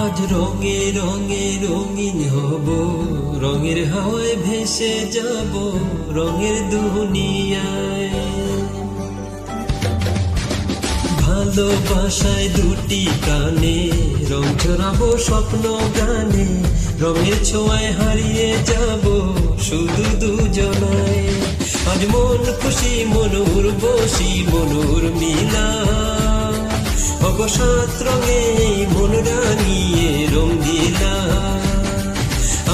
আজ রঙে রঙে রঙিন হব, রঙের হাওয়ায় ভেসে যাব রঙের দুনিয়ায়। ভালোবাসায় দুটি কানে রং ছড়াবো স্বপ্ন গানে, রঙের ছোঁয়ায় হারিয়ে যাব শুধু দুজনায়। আজ মন খুশি মনুর বসি মনুর মিলা, অবসাত রঙে মন রাঙিয়ে রঙ্গিলা।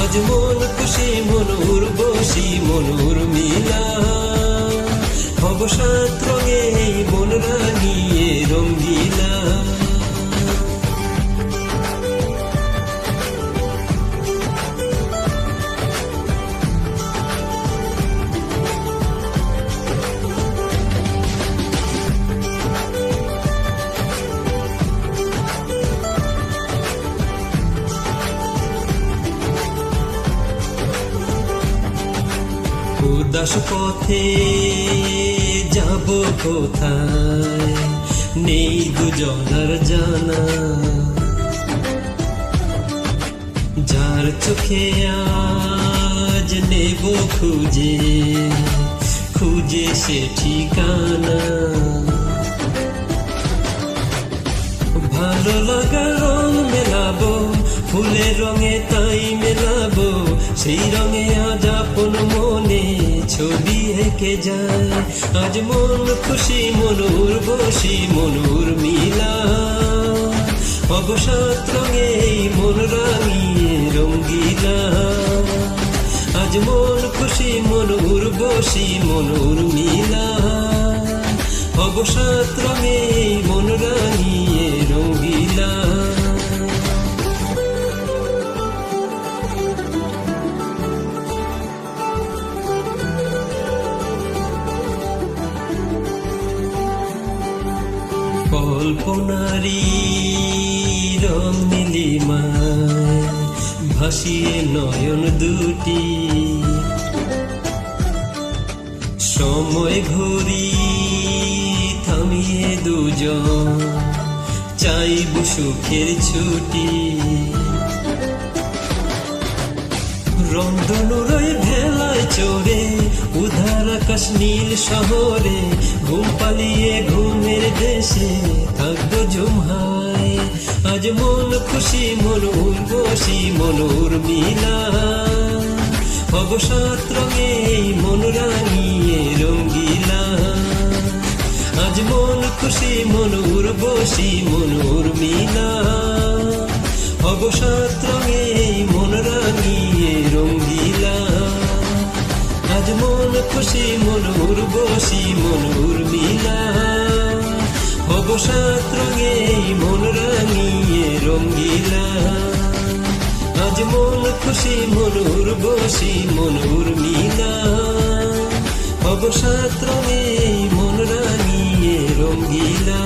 আজ মন খুশি মনুর বসি মনুর মিলা, অবসাত রঙে মন রাঙিয়ে রঙ্গিলা। উদাস পথে যাব কোথায়, নেই দুজনার জানা। যার চোখে আজ নেব খুঁজে খুঁজে সে ঠিকানা। ভালো লাগা রং মেলাবো, ফুলের রঙে তাই মেলাবো, সেই রঙে আজ আপন মনে ছবি এঁকে যায়। আজ মন খুশি মনুর বসি মনুর মিলা, অবসাত রঙে মন রাঙিয়ে রঙ্গিলা। আজ মন খুশি মনুর বসি মনুর মিলা, অবসাত রঙে মন রাঙিয়ে রঙ্গিলা। কল্পনারি রং নীলিমায় ভাসিয়ে নয়ন দুটি, সময় ঘড়ি থামিয়ে দুজন চাইব সুখের ছুটি। রংধনুরই ভেলায় চড়ে উধার আকাশ নীল শহরে, ঘুম পালিয়ে ঘুমের দেশে থাকবো জুমহায়। আজ মন খুশি মনুর বসি মনুর মিলা, অবসাত রঙে মন রাঙিয়ে রঙ্গিলা। আজ মন খুশি মনুর বসি মনুর মিলা, অবসাত রঙে মন রাঙিয়ে রঙ্গিলা। আজ মন খুশি মনুর বসি মনুর মিলা, অবসাত রঙে মন রাঙিয়ে রঙ্গিলা। আজ মন খুশি মনুর বসি মনুর মিলা, অবসাত রঙে মন রাঙিয়ে রঙ্গিলা।